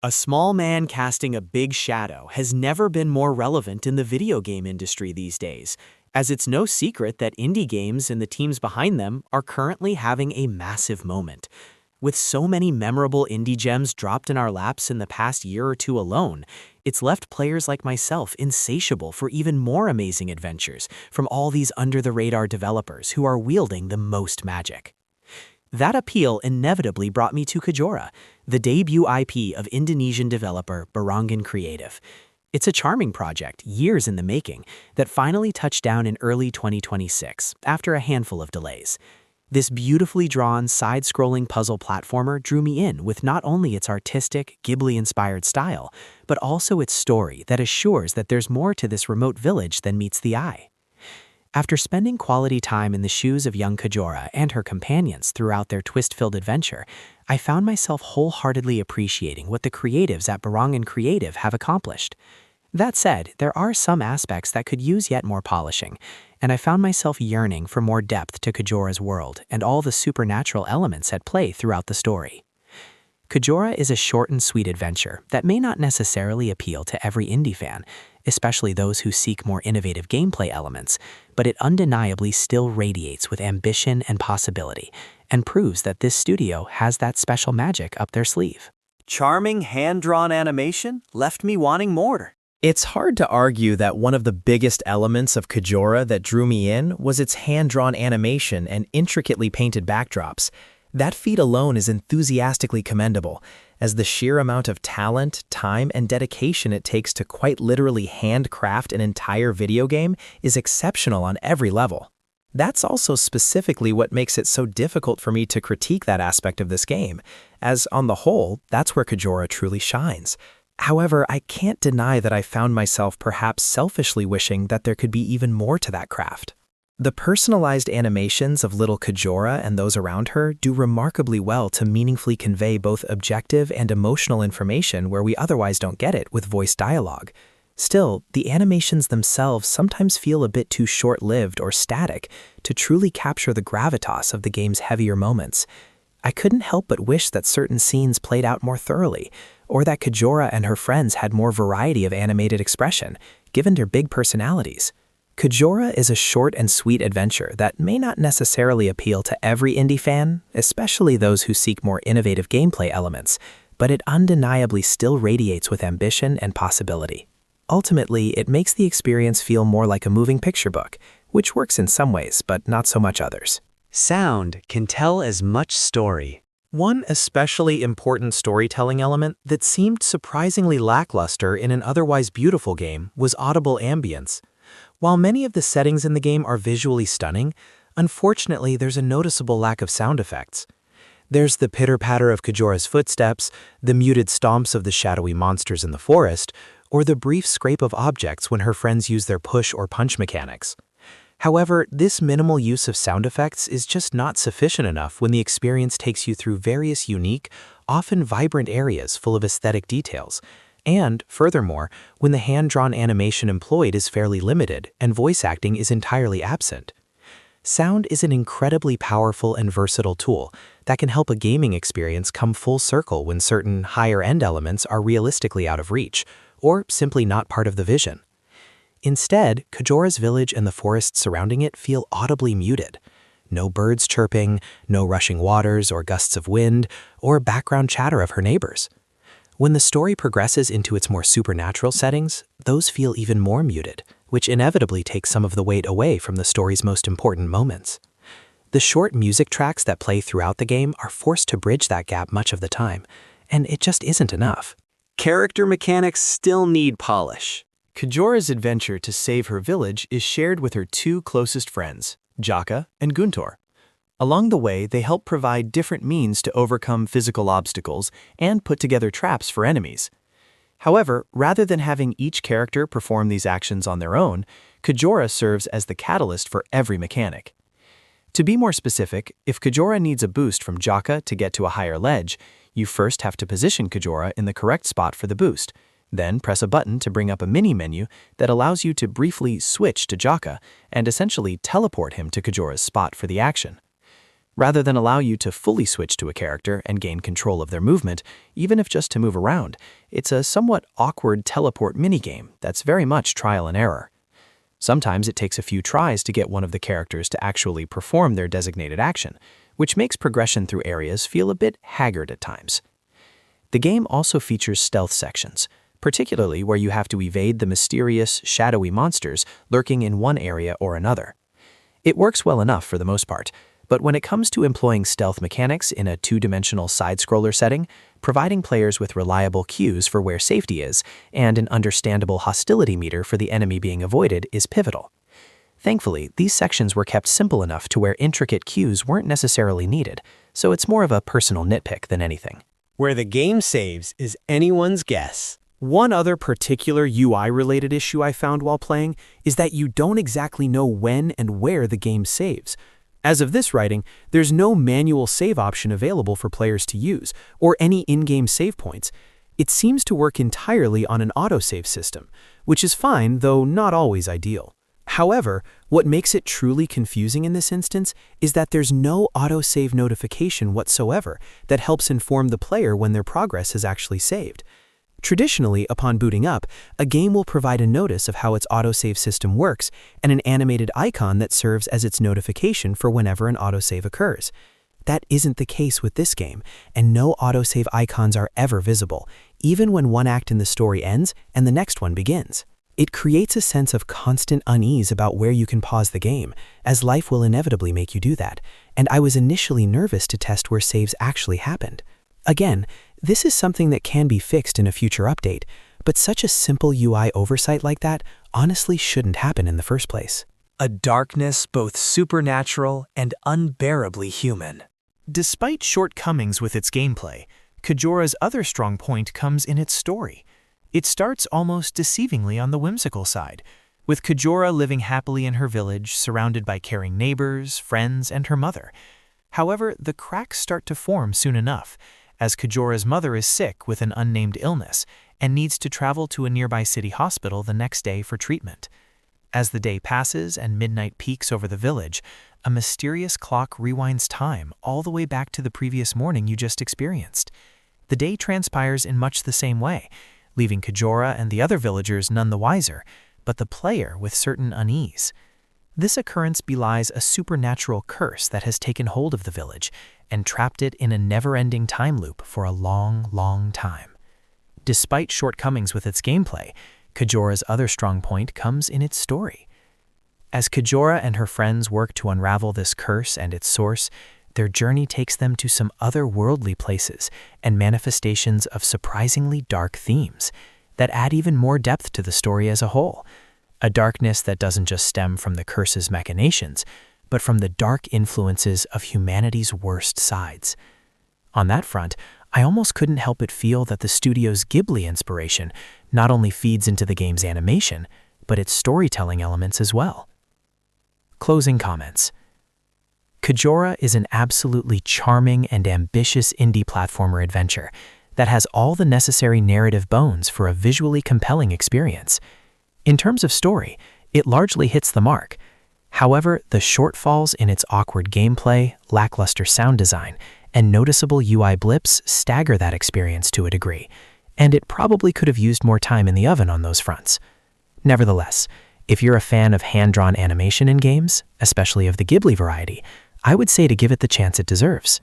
A small man casting a big shadow has never been more relevant in the video game industry these days, as it's no secret that indie games and the teams behind them are currently having a massive moment. With so many memorable indie gems dropped in our laps in the past year or two alone, it's left players like myself insatiable for even more amazing adventures from all these under-the-radar developers who are wielding the most magic. That appeal inevitably brought me to Kejora, the debut IP of Indonesian developer Berangin Creative. It's a charming project, years in the making, that finally touched down in early 2026, after a handful of delays. This beautifully drawn, side-scrolling puzzle platformer drew me in with not only its artistic, Ghibli-inspired style, but also its story that assures that there's more to this remote village than meets the eye. After spending quality time in the shoes of young Kejora and her companions throughout their twist-filled adventure, I found myself wholeheartedly appreciating what the creatives at Berangin Creative have accomplished. That said, there are some aspects that could use yet more polishing, and I found myself yearning for more depth to Kejora's world and all the supernatural elements at play throughout the story. Kejora is a short and sweet adventure that may not necessarily appeal to every indie fan, especially those who seek more innovative gameplay elements, but it undeniably still radiates with ambition and possibility, and proves that this studio has that special magic up their sleeve. Charming hand-drawn animation left me wanting more. It's hard to argue that one of the biggest elements of Kejora that drew me in was its hand-drawn animation and intricately painted backdrops. That feat alone is enthusiastically commendable, as the sheer amount of talent, time, and dedication it takes to quite literally handcraft an entire video game is exceptional on every level. That's also specifically what makes it so difficult for me to critique that aspect of this game, as on the whole, that's where Kejora truly shines. However, I can't deny that I found myself perhaps selfishly wishing that there could be even more to that craft. The personalized animations of little Kejora and those around her do remarkably well to meaningfully convey both objective and emotional information where we otherwise don't get it with voice dialogue. Still, the animations themselves sometimes feel a bit too short-lived or static to truly capture the gravitas of the game's heavier moments. I couldn't help but wish that certain scenes played out more thoroughly, or that Kejora and her friends had more variety of animated expression, given their big personalities. Kejora is a short and sweet adventure that may not necessarily appeal to every indie fan, especially those who seek more innovative gameplay elements, but it undeniably still radiates with ambition and possibility. Ultimately, it makes the experience feel more like a moving picture book, which works in some ways, but not so much others. Sound can tell as much story. One especially important storytelling element that seemed surprisingly lackluster in an otherwise beautiful game was audible ambience. While many of the settings in the game are visually stunning, unfortunately there's a noticeable lack of sound effects. There's the pitter-patter of Kejora's footsteps, the muted stomps of the shadowy monsters in the forest, or the brief scrape of objects when her friends use their push or punch mechanics. However, this minimal use of sound effects is just not sufficient enough when the experience takes you through various unique, often vibrant areas full of aesthetic details. And, furthermore, when the hand-drawn animation employed is fairly limited and voice acting is entirely absent. Sound is an incredibly powerful and versatile tool that can help a gaming experience come full circle when certain higher-end elements are realistically out of reach, or simply not part of the vision. Instead, Kejora's village and the forests surrounding it feel audibly muted. No birds chirping, no rushing waters or gusts of wind, or background chatter of her neighbors. When the story progresses into its more supernatural settings, those feel even more muted, which inevitably takes some of the weight away from the story's most important moments. The short music tracks that play throughout the game are forced to bridge that gap much of the time, and it just isn't enough. Character mechanics still need polish. Kejora's adventure to save her village is shared with her two closest friends, Jaka and Guntur. Along the way, they help provide different means to overcome physical obstacles and put together traps for enemies. However, rather than having each character perform these actions on their own, Kejora serves as the catalyst for every mechanic. To be more specific, if Kejora needs a boost from Jaka to get to a higher ledge, you first have to position Kejora in the correct spot for the boost, then press a button to bring up a mini-menu that allows you to briefly switch to Jaka and essentially teleport him to Kejora's spot for the action. rather than allow you to fully switch to a character and gain control of their movement, even if just to move around. It's a somewhat awkward teleport minigame that's very much trial and error. Sometimes it takes a few tries to get one of the characters to actually perform their designated action, which makes progression through areas feel a bit haggard at times. The game also features stealth sections, particularly where you have to evade the mysterious, shadowy monsters lurking in one area or another. It works well enough for the most part, but when it comes to employing stealth mechanics in a two-dimensional side-scroller setting, providing players with reliable cues for where safety is and an understandable hostility meter for the enemy being avoided is pivotal. Thankfully, these sections were kept simple enough to where intricate cues weren't necessarily needed, so it's more of a personal nitpick than anything. Where the game saves is anyone's guess. One other particular UI-related issue I found while playing is that you don't exactly know when and where the game saves. As of this writing, there's no manual save option available for players to use, or any in-game save points. It seems to work entirely on an autosave system, which is fine, though not always ideal. However, what makes it truly confusing in this instance is that there's no autosave notification whatsoever that helps inform the player when their progress is actually saved. Traditionally, upon booting up, a game will provide a notice of how its autosave system works and an animated icon that serves as its notification for whenever an autosave occurs. That isn't the case with this game, and no autosave icons are ever visible, even when one act in the story ends and the next one begins. It creates a sense of constant unease about where you can pause the game, as life will inevitably make you do that, and I was initially nervous to test where saves actually happened. Again, this is something that can be fixed in a future update, but such a simple UI oversight like that honestly shouldn't happen in the first place. A darkness both supernatural and unbearably human. Despite shortcomings with its gameplay, Kejora's other strong point comes in its story. It starts almost deceivingly on the whimsical side, with Kejora living happily in her village, surrounded by caring neighbors, friends, and her mother. However, the cracks start to form soon enough, as Kejora's mother is sick with an unnamed illness and needs to travel to a nearby city hospital the next day for treatment. As the day passes and midnight peaks over the village, a mysterious clock rewinds time all the way back to the previous morning you just experienced. The day transpires in much the same way, leaving Kejora and the other villagers none the wiser, but the player with certain unease. This occurrence belies a supernatural curse that has taken hold of the village and trapped it in a never-ending time loop for a long, long time. Despite shortcomings with its gameplay, Kejora's other strong point comes in its story. As Kejora and her friends work to unravel this curse and its source, their journey takes them to some otherworldly places and manifestations of surprisingly dark themes that add even more depth to the story as a whole. A darkness that doesn't just stem from the curse's machinations, but from the dark influences of humanity's worst sides. On that front, I almost couldn't help but feel that the studio's Ghibli inspiration not only feeds into the game's animation, but its storytelling elements as well. Closing comments. Kejora is an absolutely charming and ambitious indie platformer adventure that has all the necessary narrative bones for a visually compelling experience. In terms of story, it largely hits the mark. However, the shortfalls in its awkward gameplay, lackluster sound design, and noticeable UI blips stagger that experience to a degree, and it probably could have used more time in the oven on those fronts. Nevertheless, if you're a fan of hand-drawn animation in games, especially of the Ghibli variety, I would say to give it the chance it deserves.